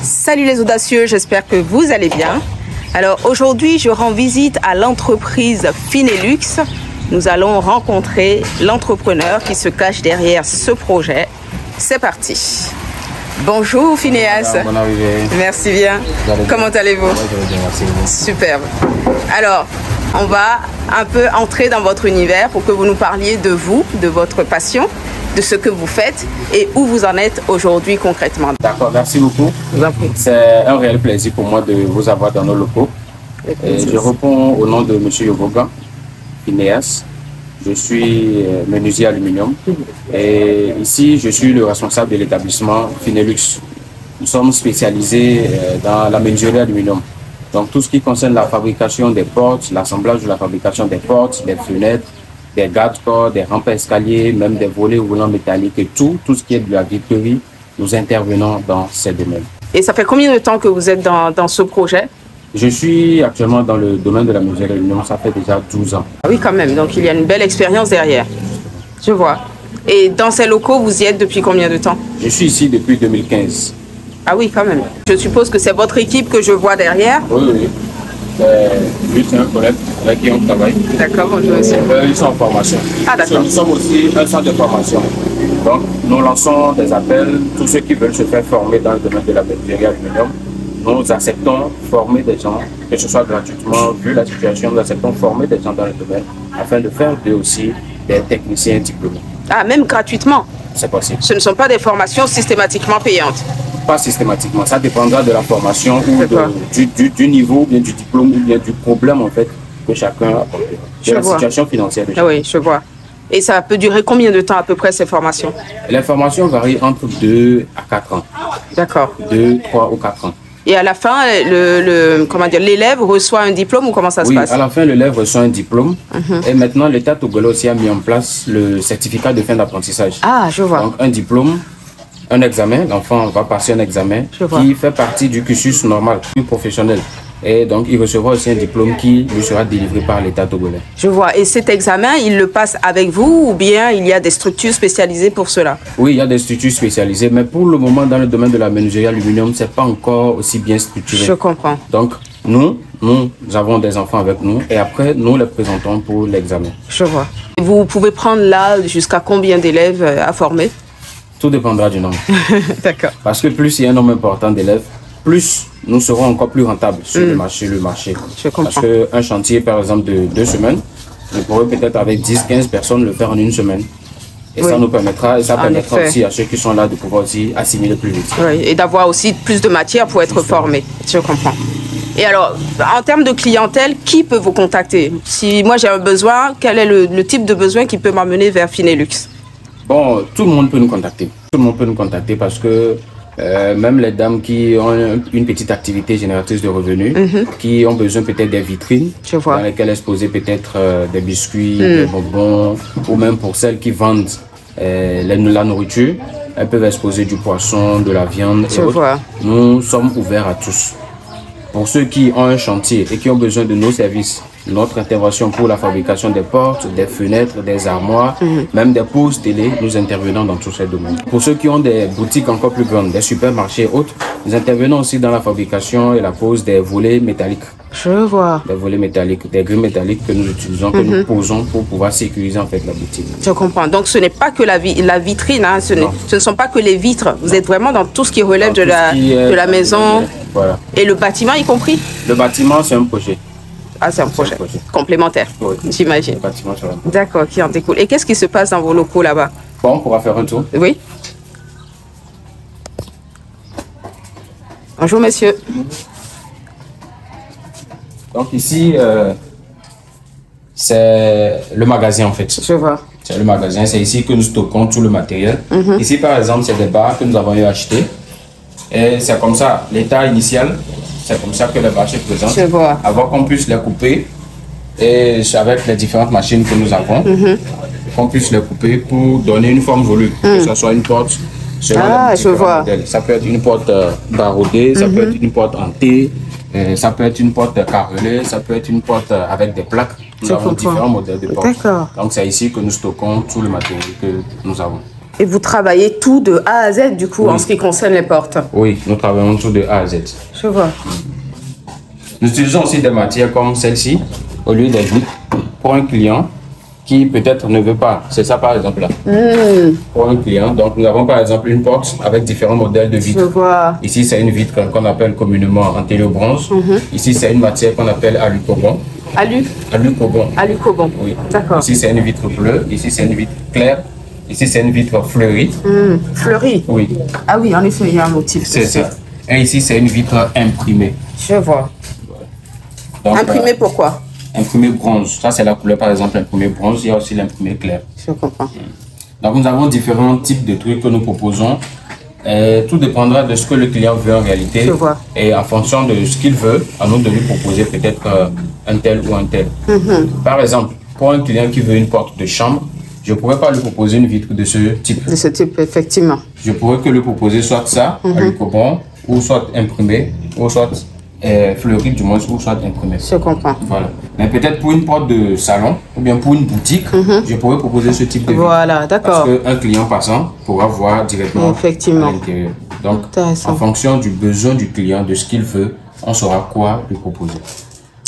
Salut les audacieux, j'espère que vous allez bien. Alors aujourd'hui, je rends visite à l'entreprise Finelux. Nous allons rencontrer l'entrepreneur qui se cache derrière ce projet. C'est parti. Bonjour Phinéas. Bonne arrivée. Merci bien. Comment allez-vous? Je vais bien, merci. Superbe. Alors, on va un peu entrer dans votre univers pour que vous nous parliez de vous, de votre passion, de ce que vous faites et où vous en êtes aujourd'hui concrètement. D'accord, merci beaucoup. C'est un réel plaisir pour moi de vous avoir dans nos locaux. Et je réponds au nom de M. Yovogan, Phinéas. Je suis menuisier aluminium et ici je suis le responsable de l'établissement Finelux. Nous sommes spécialisés dans la menuiserie aluminium. Donc tout ce qui concerne la fabrication des portes, l'assemblage de la fabrication des portes, des fenêtres, des garde-corps, des rampes escaliers, même des volets roulants métalliques et tout ce qui est de la vitrillerie, nous intervenons dans ces domaines. Et ça fait combien de temps que vous êtes dans ce projet? Je suis actuellement dans le domaine de la menuiserie aluminium, ça fait déjà 12 ans. Ah oui, quand même, donc il y a une belle expérience derrière. Je vois. Et dans ces locaux, vous y êtes depuis combien de temps? Je suis ici depuis 2015. Ah oui, quand même. Je suppose que c'est votre équipe que je vois derrière. Oui, oui. Lui, c'est un collègue avec qui on travaille. D'accord, bonjour monsieur. Ils sont en formation. Ah d'accord. Nous sommes aussi un centre de formation. Donc, nous lançons des appels, tous ceux qui veulent se faire former dans le domaine de la menuiserie aluminium. Nous acceptons former des gens, que ce soit gratuitement, vu la situation, nous acceptons former des gens dans le domaine afin de faire d'eux aussi des techniciens diplômés. Ah, même gratuitement? C'est possible. Ce ne sont pas des formations systématiquement payantes? Pas systématiquement, ça dépendra de la formation ou du niveau, bien du diplôme ou bien du problème en fait que chacun a porté. De la situation financière de chacun. Ah oui, je vois. Et ça peut durer combien de temps à peu près ces formations? Les formations varient entre 2 à 4 ans. D'accord. 2, 3 ou 4 ans. Et à la fin, l'élève reçoit un diplôme ou comment ça se passe? Oui, à la fin, l'élève reçoit un diplôme. Et maintenant, l'État togolais aussi a mis en place le certificat de fin d'apprentissage. Ah, je vois. Donc, un diplôme, un examen, l'enfant va passer un examen qui fait partie du cursus normal, plus professionnel. Et donc, il recevra aussi un diplôme qui lui sera délivré par l'État togolais. Je vois. Et cet examen, il le passe avec vous ou bien il y a des structures spécialisées pour cela? Oui, il y a des structures spécialisées, mais pour le moment, dans le domaine de la menuiserie aluminium, ce n'est pas encore aussi bien structuré. Je comprends. Donc, nous avons des enfants avec nous et après, nous les présentons pour l'examen. Je vois. Vous pouvez prendre là jusqu'à combien d'élèves à former? Tout dépendra du nombre. D'accord. Parce que plus il y a un nombre important d'élèves, plus nous serons encore plus rentables sur le marché. Je comprends. Parce qu'un chantier, par exemple, de 2 semaines, on pourrait peut-être avec 10-15 personnes le faire en 1 semaine. Et ça nous permettra, aussi à ceux qui sont là de pouvoir aussi assimiler plus vite. Oui, et d'avoir aussi plus de matière pour être formé. Je comprends. Et alors, en termes de clientèle, qui peut vous contacter? Si moi j'ai un besoin, quel est le type de besoin qui peut m'amener vers Finelux? Bon, tout le monde peut nous contacter. Tout le monde peut nous contacter parce que même les dames qui ont une petite activité génératrice de revenus, qui ont besoin peut-être des vitrines dans lesquelles exposer peut-être des biscuits, des bonbons, ou même pour celles qui vendent la nourriture, elles peuvent exposer du poisson, de la viande et autres. Nous sommes ouverts à tous. Pour ceux qui ont un chantier et qui ont besoin de nos services, notre intervention pour la fabrication des portes, des fenêtres, des armoires, même des pauses télé, nous intervenons dans tous ces domaines. Pour ceux qui ont des boutiques encore plus grandes, des supermarchés et autres, nous intervenons aussi dans la fabrication et la pose des volets métalliques. Je vois. Des volets métalliques, des grilles métalliques que nous utilisons, que nous posons pour pouvoir sécuriser en fait la boutique. Je comprends. Donc ce n'est pas que la vitrine, hein, ce ne sont pas que les vitres. Vous êtes vraiment dans tout ce qui relève de la maison. Voilà. Et le bâtiment y compris? Le bâtiment, c'est un projet. Ah, c'est un projet complémentaire, j'imagine. D'accord, qui en découle. Et qu'est-ce qui se passe dans vos locaux là-bas? Bon, on pourra faire un tour. Oui. Bonjour, monsieur. Donc ici, c'est le magasin en fait. Je vois. C'est le magasin, c'est ici que nous stockons tout le matériel. Ici, par exemple, c'est des barres que nous avons eu acheter. Et c'est comme ça, l'état initial. C'est comme ça que les bâches se présentent. Je vois. Avant qu'on puisse les couper, et avec les différentes machines que nous avons, qu'on puisse les couper pour donner une forme voulue. Que ce soit une porte, je vois. Modèles. Ça peut être une porte barodée, ça peut être une porte en T, ça peut être une porte carrelée, ça peut être une porte avec des plaques. Nous avons différents modèles de portes. Donc c'est ici que nous stockons tout le matériel que nous avons. Et vous travaillez tout de A à Z, du coup, en ce qui concerne les portes? Oui, nous travaillons tout de A à Z. Je vois. Nous utilisons aussi des matières comme celle-ci, au lieu des vitres, pour un client qui peut-être ne veut pas. C'est ça par exemple là. Pour un client. Donc nous avons par exemple une porte avec différents modèles de vitres. Je vois. Ici c'est une vitre qu'on appelle communément en téléobronze. Ici c'est une matière qu'on appelle alucobon. Alucobon. Alucobon. Oui. D'accord. Ici c'est une vitre bleue. Ici c'est une vitre claire. Ici c'est une vitre fleurie. Fleurie. Oui. Ah oui, en effet, il y a un motif. C'est ça. Et ici c'est une vitre imprimée. Je vois. Donc, imprimé pourquoi? Imprimé bronze, ça c'est la couleur par exemple imprimé bronze, il y a aussi l'imprimé clair. Je comprends. Donc nous avons différents types de trucs que nous proposons. Et tout dépendra de ce que le client veut en réalité. Je vois. Et en fonction de ce qu'il veut, à nous de lui proposer peut-être un tel ou un tel. Par exemple, pour un client qui veut une porte de chambre, je ne pourrais pas lui proposer une vitre de ce type. De ce type, effectivement. Je pourrais que lui proposer soit ça, alucobon, ou soit imprimé, ou soit fleuri du moins, ou soit imprimé. Je comprends. Voilà. Mais peut-être pour une porte de salon, ou bien pour une boutique, je pourrais proposer ce type de vitre. Voilà, d'accord. Parce qu'un client passant pourra voir directement à l'intérieur. Donc, en fonction du besoin du client, de ce qu'il veut, on saura quoi lui proposer.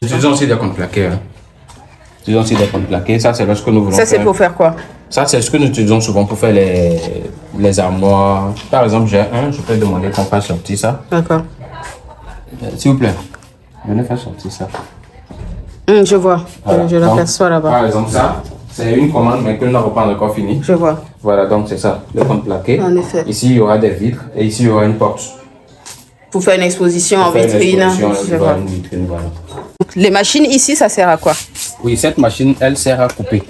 Nous utilisons aussi des contreplaqués. Nous utilisons aussi des contreplaqués. Ça, c'est lorsque nous voulons. Ça, c'est pour faire quoi? Ça, c'est ce que nous utilisons souvent pour faire les armoires. Par exemple, j'ai un, je peux demander qu'on fasse sortir ça. D'accord. S'il vous plaît, venez faire sortir ça. Je vois, voilà. Je l'aperçois là-bas. Par exemple, ça, c'est une commande, mais que nous n'avons pas encore fini. Je vois. Voilà, donc c'est ça, le contreplaqué. En effet. Ici, il y aura des vitres et ici, il y aura une porte. Pour faire une exposition en vitrine. Je vois. Une vitrine, voilà. Les machines ici, ça sert à quoi? Oui, cette machine, elle sert à couper.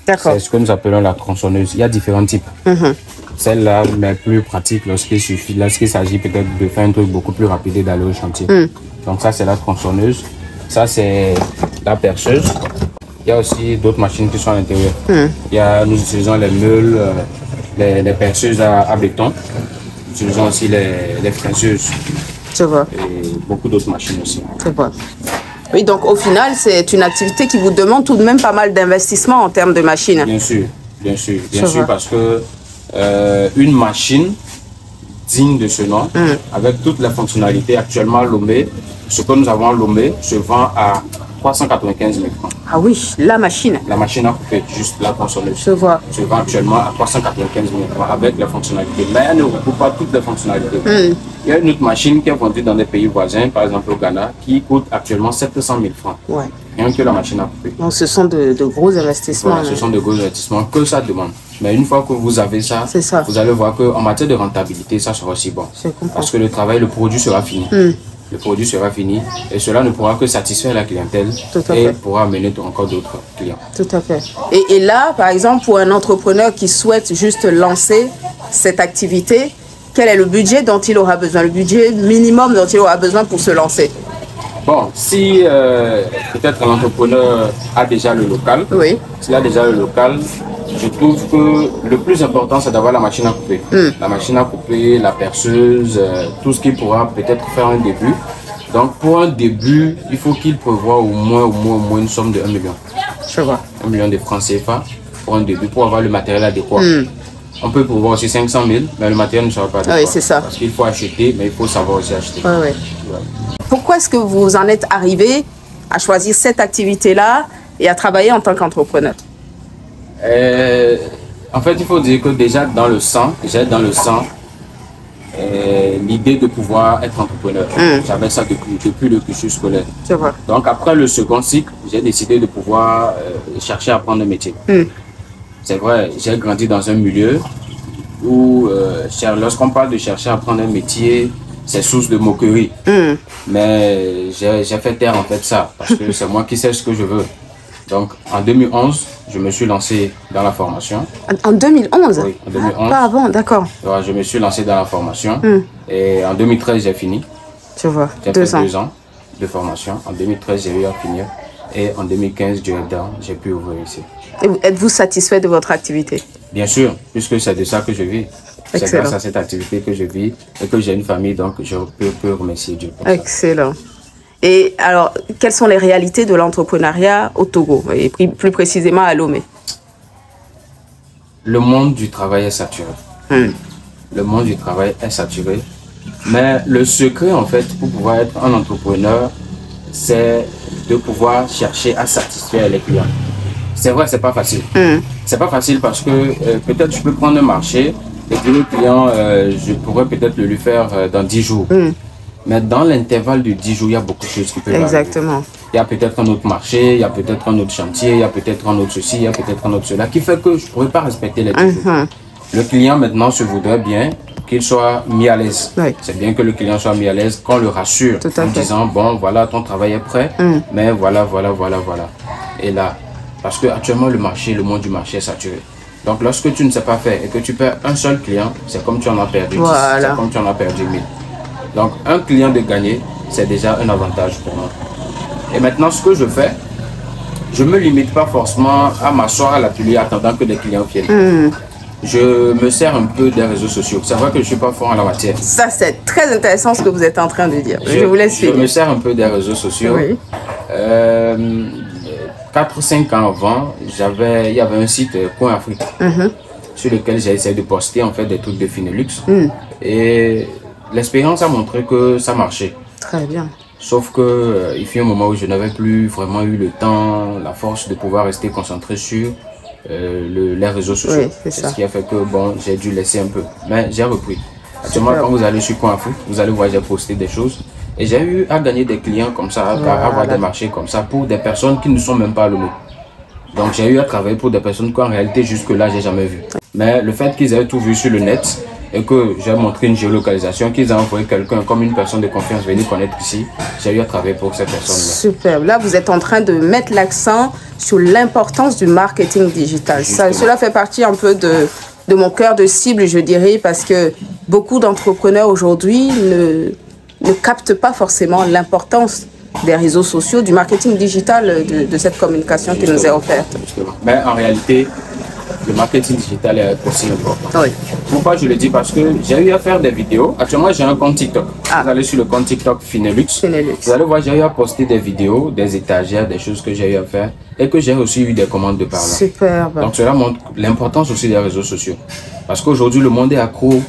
D'accord. C'est ce que nous appelons la tronçonneuse. Il y a différents types. Celle-là, mais plus pratique lorsqu'il s'agit peut-être de faire un truc beaucoup plus rapide et d'aller au chantier. Donc ça, c'est la tronçonneuse. Ça, c'est la perceuse. Il y a aussi d'autres machines qui sont à l'intérieur. Nous utilisons les meules, les perceuses à béton. Nous utilisons aussi les fraiseuses. Je vois. Et beaucoup d'autres machines aussi. Je vois. Oui, donc au final, c'est une activité qui vous demande tout de même pas mal d'investissement en termes de machines. Bien sûr, bien sûr, bien sûr, parce que une machine digne de ce nom, avec toutes les fonctionnalités actuellement à Lomé, ce que nous avons à Lomé se vend à 395 000 francs. Ah oui, la machine. La machine à couper, juste la tronçonneuse. Je vois. Se vend actuellement à 395 000 francs avec les fonctionnalités. Mais elle ne recoupe pas toutes les fonctionnalités. Il y a une autre machine qui est vendue dans des pays voisins, par exemple au Ghana, qui coûte actuellement 700 000 francs. Ouais. Rien que la machine à couper. Donc ce sont de gros investissements. Voilà, ce sont de gros investissements que ça demande. Mais une fois que vous avez ça, vous allez voir qu'en matière de rentabilité, ça sera aussi bon. Parce que le travail, le produit sera fini. Le produit sera fini et cela ne pourra que satisfaire la clientèle et pourra amener encore d'autres clients. Tout à fait. Et là, par exemple, pour un entrepreneur qui souhaite juste lancer cette activité, quel est le budget dont il aura besoin, le budget minimum dont il aura besoin pour se lancer? Bon, si peut-être l'entrepreneur a déjà le local, s'il a déjà le local, je trouve que le plus important, c'est d'avoir la machine à couper. La machine à couper, la perceuse, tout ce qui pourra peut-être faire un début. Donc, pour un début, il faut qu'il prévoie au moins une somme de 1 million. Je vois. 1 million de francs CFA pour un début, pour avoir le matériel adéquat. On peut prévoir aussi 500 000, mais le matériel ne sera pas adéquat. Oui, c'est ça. Parce qu'il faut acheter, mais il faut savoir aussi acheter. Pourquoi est-ce que vous en êtes arrivé à choisir cette activité-là et à travailler en tant qu'entrepreneur? En fait, il faut dire que déjà dans le sang, l'idée de pouvoir être entrepreneur. J'avais ça depuis le cursus scolaire. Donc après le second cycle, j'ai décidé de pouvoir chercher à apprendre un métier. C'est vrai, j'ai grandi dans un milieu où lorsqu'on parle de chercher à apprendre un métier, c'est source de moquerie. Mais j'ai fait taire en fait ça, parce que c'est moi qui sais ce que je veux. Donc en 2011, je me suis lancé dans la formation. En 2011? Oui, en 2011. Pas avant, d'accord. Ouais, je me suis lancé dans la formation. Et en 2013, j'ai fini. Je vois, j'ai fait 2 ans de formation. En 2013, j'ai eu à finir. Et en 2015, Dieu aidant, j'ai pu ouvrir ici. Êtes-vous satisfait de votre activité? Bien sûr, puisque c'est de ça que je vis. C'est grâce à cette activité que je vis et que j'ai une famille, donc je peux remercier Dieu pour ça. Excellent. Et alors, quelles sont les réalités de l'entrepreneuriat au Togo, et plus précisément à Lomé? le monde du travail est saturé. Le monde du travail est saturé. Mais le secret, en fait, pour pouvoir être un entrepreneur, c'est de pouvoir chercher à satisfaire les clients. C'est vrai, c'est pas facile. C'est pas facile parce que peut-être je peux prendre un marché et puis le client, je pourrais peut-être le lui faire dans 10 jours. Mais dans l'intervalle de 10 jours, il y a beaucoup de choses qui peuvent arriver. Il y a peut-être un autre marché, il y a peut-être un autre chantier, il y a peut-être un autre ceci, il y a peut-être un autre cela, qui fait que je ne pourrais pas respecter les 10 jours. Le client maintenant se voudrait bien qu'il soit mis à l'aise. C'est bien que le client soit mis à l'aise, qu'on le rassure en disant, bon, voilà, ton travail est prêt, mais voilà. Et là, parce qu'actuellement, le monde du marché est saturé. Donc, lorsque tu ne sais pas faire et que tu perds un seul client, c'est comme tu en as perdu 10, c'est comme tu en as perdu 1000. Donc, un client de gagner, c'est déjà un avantage pour moi. Et maintenant, ce que je fais, je ne me limite pas forcément à m'asseoir à l'atelier attendant que des clients viennent. Je me sers un peu des réseaux sociaux. C'est vrai que je ne suis pas fort en la matière. Ça, c'est très intéressant ce que vous êtes en train de dire. Je vous laisse finir. Je me sers un peu des réseaux sociaux. 4 ou 5 ans avant, il y avait un site Coin Afrique sur lequel j'ai essayé de poster en fait des trucs de Finelux. Et l'expérience a montré que ça marchait. Très bien. Sauf que il fut un moment où je n'avais plus vraiment eu le temps, la force de pouvoir rester concentré sur les réseaux sociaux. C'est ce qui a fait que bon, j'ai dû laisser un peu. Mais j'ai repris. Actuellement, quand vous allez sur Coin Afrique, vous allez voir, j'ai posté des choses. Et j'ai eu à gagner des clients comme ça, à avoir des marchés comme ça pour des personnes qui ne sont même pas allumées. Donc j'ai eu à travailler pour des personnes qu'en réalité jusque-là, j'ai jamais vu. Mais le fait qu'ils aient tout vu sur le net et que j'ai montré une géolocalisation, qu'ils aient envoyé quelqu'un comme une personne de confiance venir connaître ici, j'ai eu à travailler pour cette personne-là. Super. Là, vous êtes en train de mettre l'accent sur l'importance du marketing digital. Cela fait partie un peu de mon cœur de cible, je dirais, parce que beaucoup d'entrepreneurs aujourd'hui ne captent pas forcément l'importance des réseaux sociaux, du marketing digital, de cette communication qui nous est offerte. Mais en réalité, le marketing digital est aussi important. Pourquoi je le dis? Parce que j'ai eu à faire des vidéos. Actuellement, j'ai un compte TikTok. Vous allez sur le compte TikTok Finelux. Vous allez voir, j'ai eu à poster des vidéos, des étagères, des choses que j'ai eu à faire et que j'ai aussi eu des commandes de par là. Superbe. Donc cela montre l'importance aussi des réseaux sociaux. Parce qu'aujourd'hui, le monde est accro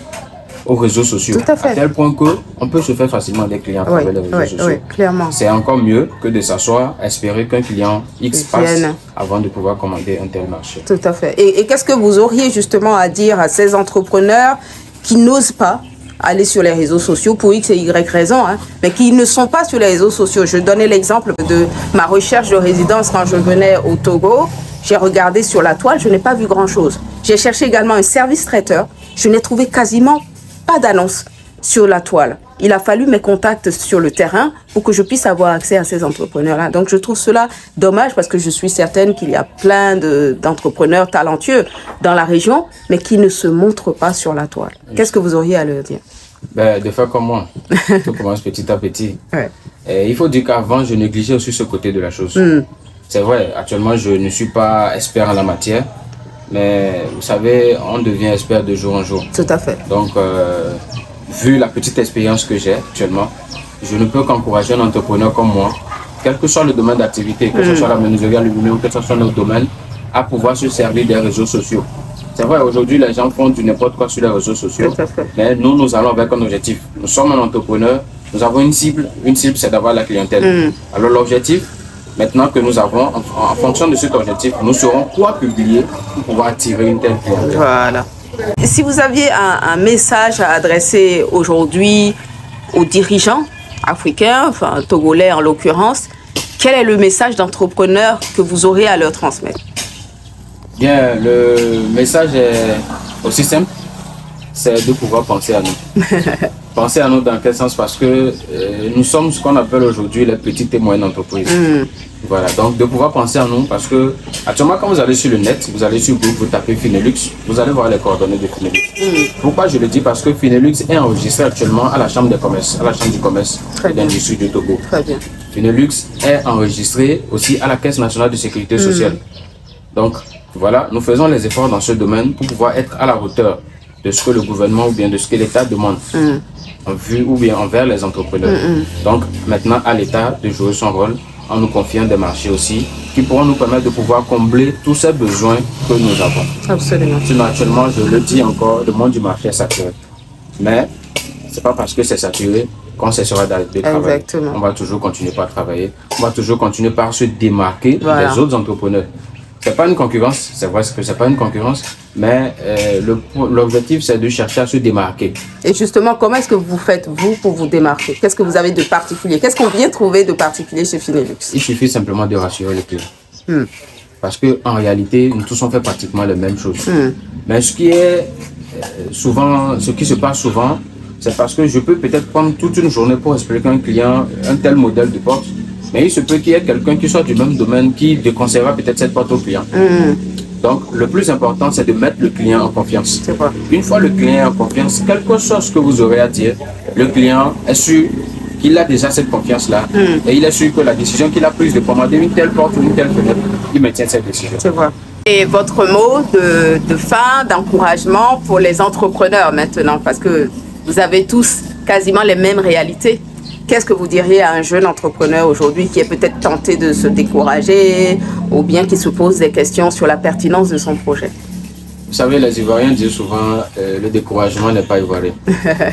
aux réseaux sociaux. Tout à fait. À tel point qu'on peut se faire facilement des clients à travers les réseaux sociaux. Clairement. C'est encore mieux que de s'asseoir, espérer qu'un client X passe avant de pouvoir commander un tel marché. Tout à fait. Et qu'est-ce que vous auriez justement à dire à ces entrepreneurs qui n'osent pas aller sur les réseaux sociaux pour X et Y raison, mais qui ne sont pas sur les réseaux sociaux? Je donnais l'exemple de ma recherche de résidence quand je venais au Togo. J'ai regardé sur la toile, je n'ai pas vu grand-chose. J'ai cherché également un service traiteur. Je n'ai trouvé quasiment pas d'annonce sur la toile. Il a fallu mes contacts sur le terrain pour que je puisse avoir accès à ces entrepreneurs-là. Donc, je trouve cela dommage parce que je suis certaine qu'il y a plein d'entrepreneurs talentueux dans la région, mais qui ne se montrent pas sur la toile. Qu'est-ce que vous auriez à leur dire? De faire comme moi. On commence petit à petit. Et il faut dire qu'avant, je négligeais aussi ce côté de la chose. C'est vrai, actuellement, je ne suis pas expert en la matière. Mais vous savez, on devient expert de jour en jour. Tout à fait. Donc, vu la petite expérience que j'ai actuellement, je ne peux qu'encourager un entrepreneur comme moi, quel que soit le domaine d'activité, que ce soit la menuiserie aluminium, que ce soit notre domaine, à pouvoir se servir des réseaux sociaux. C'est vrai, aujourd'hui, les gens font du n'importe quoi sur les réseaux sociaux. Tout à fait. Mais nous allons avec un objectif. Nous sommes un entrepreneur, nous avons une cible. Une cible, c'est d'avoir la clientèle. Alors, l'objectif, maintenant que nous avons, en fonction de cet objectif, nous saurons quoi publier pour pouvoir attirer une telle clientèle. Voilà. Si vous aviez un message à adresser aujourd'hui aux dirigeants africains, enfin togolais en l'occurrence, quel est le message d'entrepreneur que vous aurez à leur transmettre? Bien, le message est aussi simple, c'est de pouvoir penser à nous. Penser à nous dans quel sens? Parce que nous sommes ce qu'on appelle aujourd'hui les petites et moyennes entreprises. Voilà, donc de pouvoir penser à nous parce que actuellement quand vous allez sur le net, vous allez sur Google, vous tapez Finelux, vous allez voir les coordonnées de Finelux. Pourquoi je le dis? Parce que Finelux est enregistré actuellement à la Chambre des commerces, à la Chambre du commerce et d'industrie du Togo. Très bien. Finelux est enregistré aussi à la Caisse nationale de sécurité sociale. Donc voilà, nous faisons les efforts dans ce domaine pour pouvoir être à la hauteur de ce que le gouvernement ou bien de ce que l'État demande en vue ou bien envers les entrepreneurs. Donc maintenant à l'État de jouer son rôle en nous confiant des marchés aussi, qui pourront nous permettre de pouvoir combler tous ces besoins que nous avons. Absolument. Sinon, actuellement, je le dis encore, le monde du marché est saturé. Mais ce n'est pas parce que c'est saturé qu'on cessera de travailler. Exactement. On va toujours continuer par travailler. On va toujours continuer par se démarquer des autres entrepreneurs. Ce n'est pas une concurrence, c'est vrai que ce n'est pas une concurrence, mais l'objectif, c'est de chercher à se démarquer. Et justement, comment est-ce que vous faites, vous, pour vous démarquer? Qu'est-ce que vous avez de particulier? Qu'est-ce qu'on vient trouver de particulier chez Finelux? Il suffit simplement de rassurer les clients. Parce qu'en réalité, nous tous on fait pratiquement les mêmes choses. Mais ce qui se passe souvent, c'est parce que je peux peut-être prendre toute une journée pour expliquer à un client un tel modèle de porte. Mais il se peut qu'il y ait quelqu'un qui soit du même domaine qui déconseillera peut-être cette porte au client. Donc, le plus important, c'est de mettre le client en confiance. Une fois le client est en confiance, quel que soit ce que vous aurez à dire, le client est sûr qu'il a déjà cette confiance-là. Et il est sûr que la décision qu'il a prise de commander une telle porte ou une telle fenêtre, il maintient cette décision. Et votre mot de fin, d'encouragement pour les entrepreneurs maintenant, parce que vous avez tous quasiment les mêmes réalités. Qu'est-ce que vous diriez à un jeune entrepreneur aujourd'hui qui est peut-être tenté de se décourager ou bien qui se pose des questions sur la pertinence de son projet? Vous savez, les Ivoiriens disent souvent le découragement n'est pas ivoirien.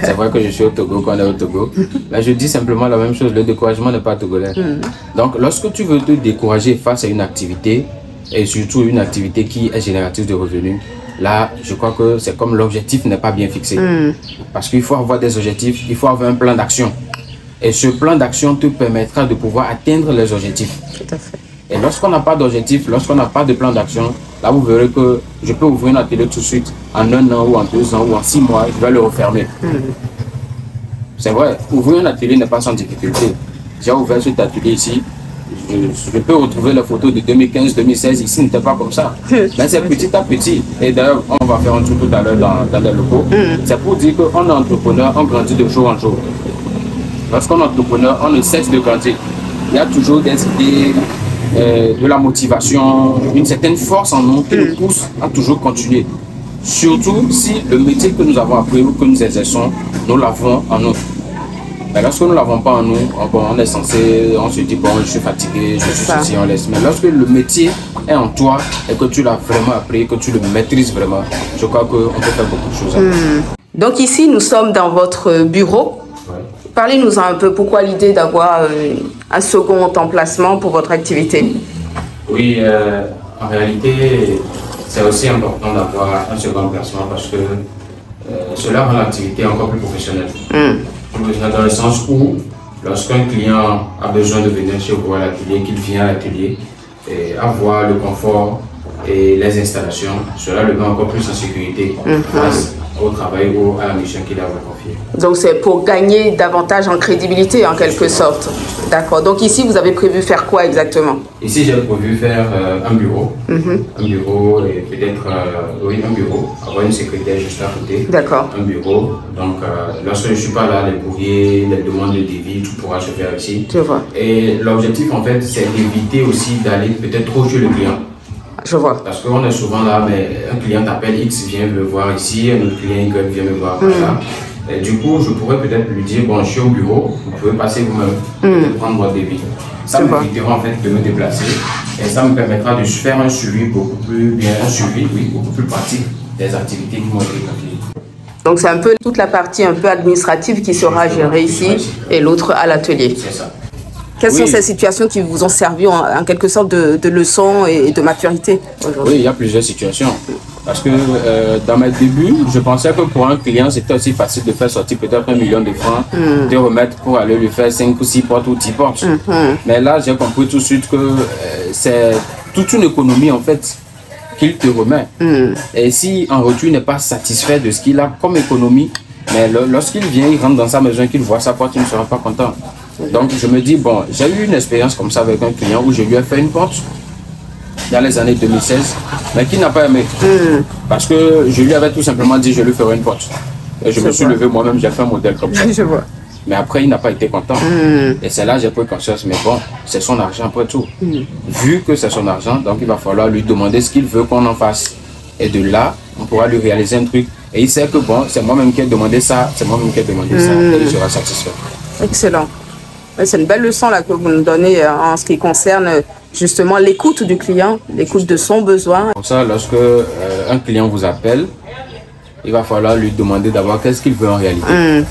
C'est vrai que je suis au Togo, qu'on est au Togo. Mais je dis simplement la même chose, le découragement n'est pas togolais. Donc, lorsque tu veux te décourager face à une activité, et surtout une activité qui est génératrice de revenus, là, je crois que c'est comme l'objectif n'est pas bien fixé. Parce qu'il faut avoir des objectifs, il faut avoir un plan d'action. Et ce plan d'action te permettra de pouvoir atteindre les objectifs. Tout à fait. Et lorsqu'on n'a pas d'objectif, lorsqu'on n'a pas de plan d'action, là vous verrez que je peux ouvrir un atelier tout de suite, en 1 an ou en 2 ans ou en 6 mois, je vais le refermer. C'est vrai, ouvrir un atelier n'est pas sans difficulté. J'ai ouvert cet atelier ici, je peux retrouver les photos de 2015-2016, ici n'était pas comme ça. Mais c'est petit à petit. Et d'ailleurs, on va faire un tour tout à l'heure dans les locaux. C'est pour dire qu'on est entrepreneur, on grandit de jour en jour. Lorsqu'on est entrepreneur, on ne cesse de grandir. Il y a toujours des idées, de la motivation, une certaine force en nous qui nous pousse à toujours continuer. Surtout si le métier que nous avons appris ou que nous exerçons, nous l'avons en nous. Mais lorsque nous ne l'avons pas en nous, on est censé, on se dit bon, je suis fatigué, je suis ceci, on laisse. Mais lorsque le métier est en toi et que tu l'as vraiment appris, que tu le maîtrises vraiment, je crois qu'on peut faire beaucoup de choses. Donc ici, nous sommes dans votre bureau. Parlez-nous un peu, pourquoi l'idée d'avoir un second emplacement pour votre activité? Oui, en réalité, c'est aussi important d'avoir un second emplacement parce que cela rend l'activité encore plus professionnelle. Dans le sens où, lorsqu'un client a besoin de venir chez vous à l'atelier, qu'il vient à l'atelier, et avoir le confort et les installations, cela le met encore plus en sécurité face au travail ou à la mission qu'il a confiée. Donc c'est pour gagner davantage en crédibilité en quelque sorte. D'accord. Donc ici vous avez prévu faire quoi exactement? Ici j'ai prévu faire un bureau. Un bureau et peut-être un bureau, avoir une secrétaire juste à côté. D'accord. Un bureau. Donc lorsque je ne suis pas là, les courriers, les demandes de devis, tout pourra se faire ici. Je vois. Et l'objectif en fait c'est d'éviter aussi d'aller peut-être trop chez le client. Je vois. Parce qu'on est souvent là, mais un client t'appelle X, vient me voir ici, un autre client Y vient me voir là. Et du coup, je pourrais peut-être lui dire, bon, je suis au bureau, vous pouvez passer vous-même, prendre votre débit. Ça m'évitera en fait de me déplacer et ça me permettra de faire un suivi beaucoup plus bien, beaucoup plus pratique des activités qui m'ont été confiées. Donc c'est un peu toute la partie un peu administrative qui sera gérée ici et l'autre à l'atelier. C'est ça. Quelles sont ces situations qui vous ont servi en quelque sorte de leçon et de maturité aujourd'hui? Oui, il y a plusieurs situations. Parce que dans mes débuts, je pensais que pour un client, c'était aussi facile de faire sortir peut-être 1 million de francs, de remettre pour aller lui faire 5 ou 6 portes ou 10 portes. Mais là, j'ai compris tout de suite que c'est toute une économie en fait qu'il te remet. Et si en retour, il n'est pas satisfait de ce qu'il a comme économie, mais lorsqu'il vient, il rentre dans sa maison, qu'il voit sa porte, il ne sera pas content. Donc je me dis, bon, j'ai eu une expérience comme ça avec un client où je lui ai fait une porte dans les années 2016, mais qui n'a pas aimé. Parce que je lui avais tout simplement dit, je lui ferai une porte. Et je me suis levé moi-même, j'ai fait un modèle comme ça. Je vois. Mais après, il n'a pas été content. Et c'est là que j'ai pris conscience, mais bon, c'est son argent après tout. Vu que c'est son argent, donc il va falloir lui demander ce qu'il veut qu'on en fasse. Et de là, on pourra lui réaliser un truc. Et il sait que bon, c'est moi-même qui ai demandé ça, c'est moi-même qui ai demandé ça, et il sera satisfait. Excellent. C'est une belle leçon là, que vous nous donnez en ce qui concerne justement l'écoute du client, l'écoute de son besoin. Pour ça, lorsque un client vous appelle, il va falloir lui demander d'abord qu'est-ce qu'il veut en réalité.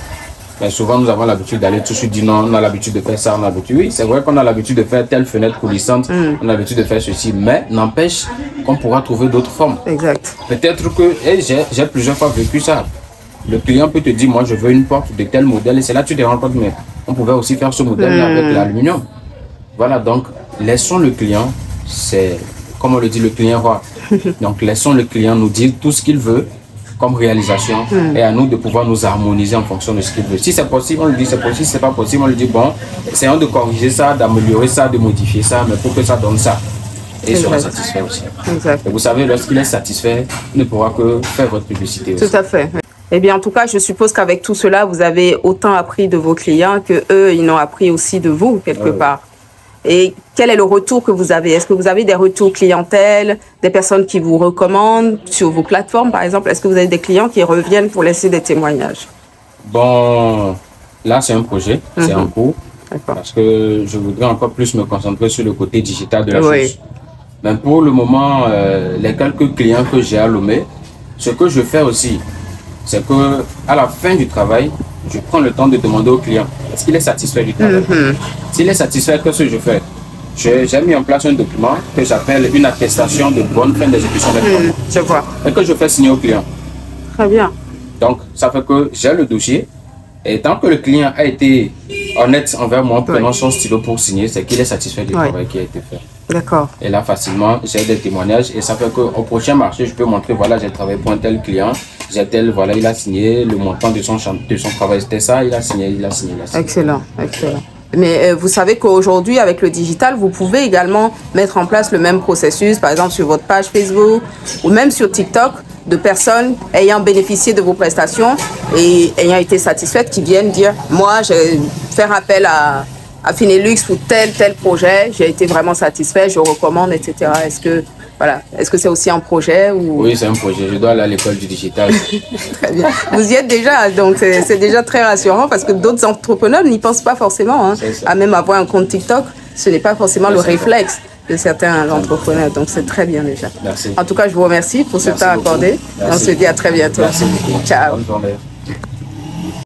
Mais souvent, nous avons l'habitude d'aller tout de suite dire non, on a l'habitude de faire ça, on a l'habitude. Oui, c'est vrai qu'on a l'habitude de faire telle fenêtre coulissante, on a l'habitude de faire ceci, mais n'empêche qu'on pourra trouver d'autres formes. Exact. Peut-être que, et j'ai plusieurs fois vécu ça, le client peut te dire, moi je veux une porte de tel modèle, et c'est là que tu te rends compte, mais on pouvait aussi faire ce modèle avec l'aluminium. Voilà, donc laissons le client, c'est, comme on le dit, le client roi. Donc laissons le client nous dire tout ce qu'il veut comme réalisation et à nous de pouvoir nous harmoniser en fonction de ce qu'il veut. Si c'est possible, on lui dit c'est possible. Si c'est pas possible, on lui dit bon, essayons de corriger ça, d'améliorer ça, de modifier ça, mais pour que ça donne ça. Et il sera satisfait aussi. Exact. Et vous savez, lorsqu'il est satisfait, il ne pourra que faire votre publicité aussi. Tout à fait. Eh bien, en tout cas, je suppose qu'avec tout cela, vous avez autant appris de vos clients que eux, ils n'ont appris aussi de vous, quelque part. Et quel est le retour que vous avez? Est-ce que vous avez des retours clientèle, des personnes qui vous recommandent sur vos plateformes, par exemple? Est-ce que vous avez des clients qui reviennent pour laisser des témoignages? Bon, là, c'est un projet, c'est en cours. Parce que je voudrais encore plus me concentrer sur le côté digital de la chose. Mais pour le moment, les quelques clients que j'ai à Lomé, ce que je fais aussi, c'est que à la fin du travail, je prends le temps de demander au client est-ce qu'il est satisfait du travail. S'il est satisfait, qu'est-ce que je fais? J'ai mis en place un document que j'appelle une attestation de bonne fin d'exécution des travaux. Je vois. Et que je fais signer au client. Très bien. Donc, ça fait que j'ai le dossier. Et tant que le client a été honnête envers moi en prenant son stylo pour signer, c'est qu'il est satisfait du travail qui a été fait. D'accord. Et là, facilement, j'ai des témoignages et ça fait qu'au prochain marché, je peux montrer, voilà, j'ai travaillé pour un tel client, j'ai tel, voilà, il a signé, le montant de son travail, c'était ça, il a signé, il a signé. Excellent, excellent. Mais vous savez qu'aujourd'hui, avec le digital, vous pouvez également mettre en place le même processus, par exemple sur votre page Facebook ou même sur TikTok, de personnes ayant bénéficié de vos prestations et ayant été satisfaites qui viennent dire « Moi, je vais faire appel à Finelux pour tel projet, j'ai été vraiment satisfait, je recommande, etc. » Est-ce que voilà, est-ce que c'est aussi un projet ou... Oui, c'est un projet. Je dois aller à l'école du digital. Très bien. Vous y êtes déjà, donc c'est déjà très rassurant parce que d'autres entrepreneurs n'y pensent pas forcément. Hein, à même avoir un compte TikTok, ce n'est pas forcément le réflexe de certains entrepreneurs. Donc c'est très bien déjà. Merci. En tout cas, je vous remercie pour ce temps accordé. On se dit à très bientôt. Merci beaucoup. Ciao. Bonne journée.